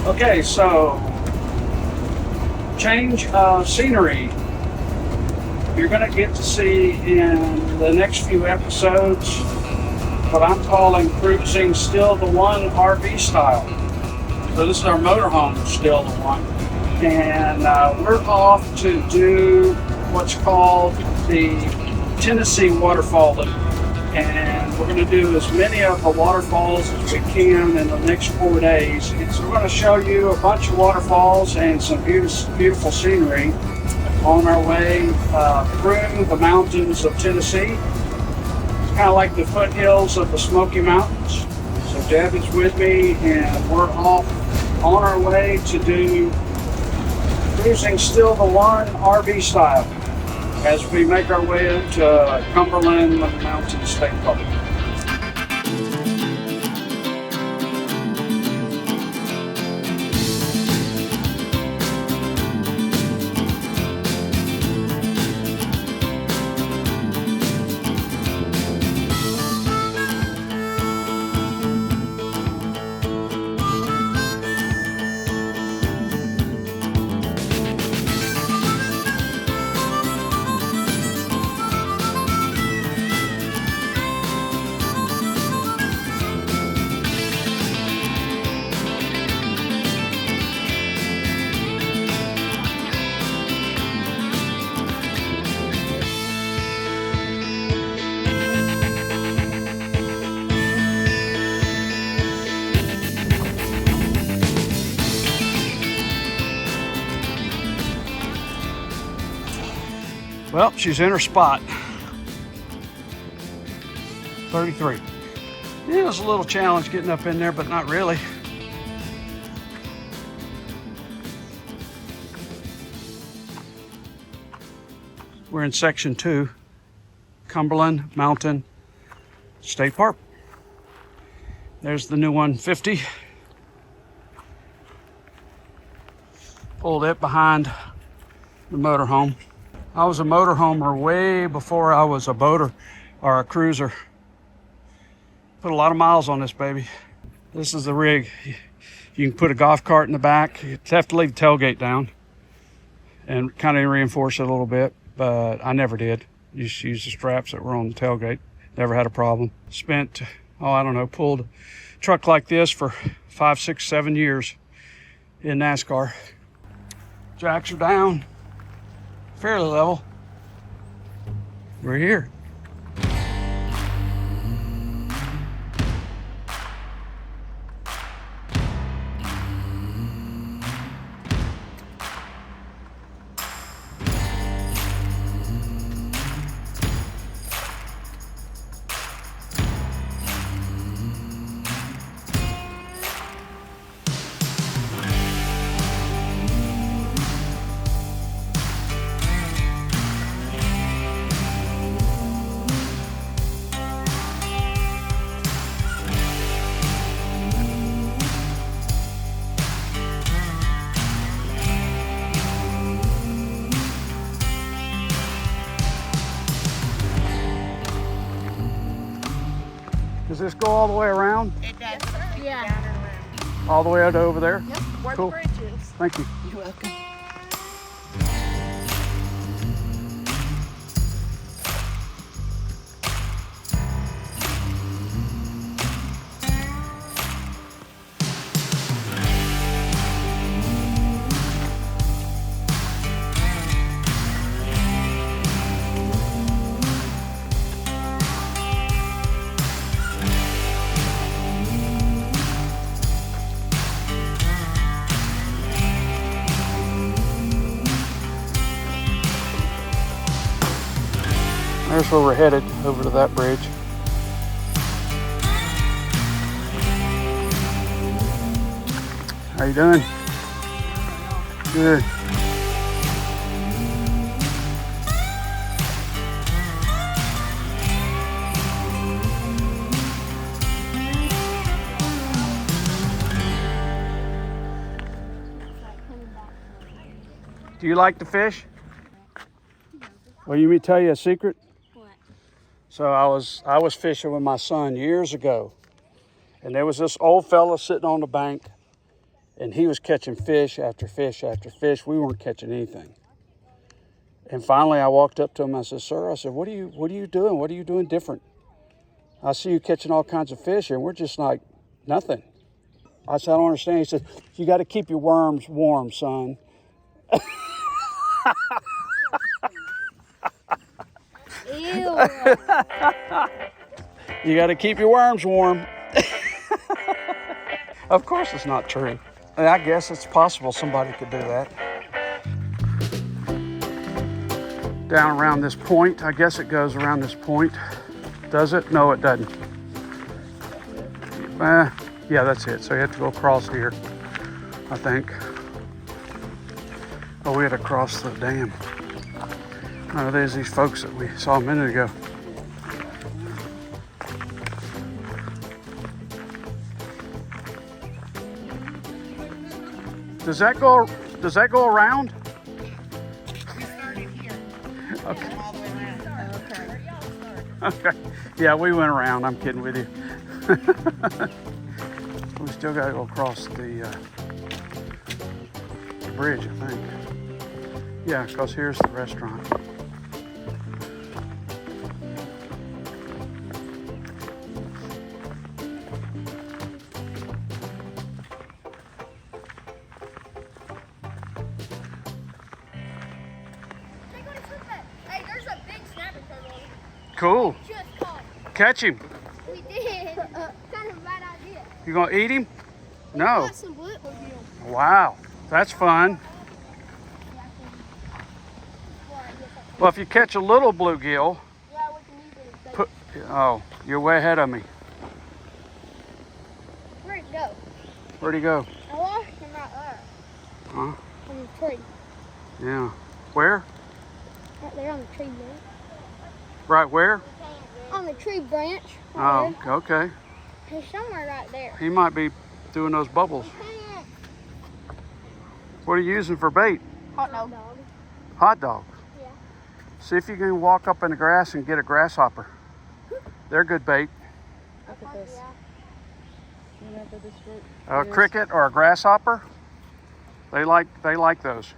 Okay, so change of scenery. You're going to get to see in the next few episodes what I'm calling cruising still the one RV style. So this is our motorhome, still the one. And we're off to do what's called the Tennessee Waterfall Loop. And we're going to do as many of the waterfalls as we can in the next 4 days. So we're going to show you a bunch of waterfalls and some beautiful scenery on our way through the mountains of Tennessee. It's kind of like the foothills of the Smoky Mountains. So Deb is with me, and we're off on our way to do cruising still the one RV style as we make our way into Cumberland Mountain State Park. Well, she's in her spot. 33. Yeah, it was a little challenge getting up in there, but not really. We're in section 2, Cumberland Mountain State Park. There's the new 150. Pulled it behind the motorhome. I was a motorhomer way before I was a boater or a cruiser. Put a lot of miles on this baby. This is the rig. You can put a golf cart in the back. You have to leave the tailgate down and kind of reinforce it a little bit, but I never did. Just used the straps that were on the tailgate. Never had a problem. Spent, pulled a truck like this for 5, 6, 7 years in NASCAR. Jacks are down. Fairly level. We're here. Does this go all the way around? It does. Yeah. All the way out over there? Yep. Where Cool. the bridge is. Thank you. You're welcome. There's where we're headed, over to that bridge. How you doing? Good. Do you like to fish? Well, you want me to tell you a secret? What? So I was fishing with my son years ago, and there was this old fella sitting on the bank, And he was catching fish after fish after fish. We weren't catching anything. And finally I walked up to him. I said, sir, I said, what are you doing? What are you doing different? I see you catching all kinds of fish and we're just like, nothing. I said, I don't understand. He said, you got to keep your worms warm, son. Ew. You got to keep your worms warm. Of course it's not true. I guess it's possible somebody could do that. Down around this point. I guess it goes around this point. Does it? No, it doesn't. Yeah, that's it. So you have to go across here, I think. Oh, we had to cross the dam. Oh, there's these folks that we saw a minute ago. Does that go around? We started here. Okay. All the way around. Okay. Okay. Yeah, we went around. I'm kidding with you. We still got to go across the bridge, I think. Yeah, because here's the restaurant. Hey, there's a big snapping turtle. Cool. Just caught. Catch him. We did. Kind of a bad idea. You gonna eat him? No. Got some blue deal. Wow, that's fun. Well, if you catch a little bluegill, Yeah, we can use it. oh, you're way ahead of me. Where'd it go? Where'd he go? I lost him right there. Huh? On the tree. Yeah. Where? Right there on the tree branch. Right where? On the tree branch. Right Oh, okay. there. He's somewhere right there. He might be doing those bubbles. What are you using for bait? Hot dog. Hot dog. Yeah. See if you can walk up in the grass and get a grasshopper. They're good bait. Look at this. Yeah. A cricket or a grasshopper. They like those.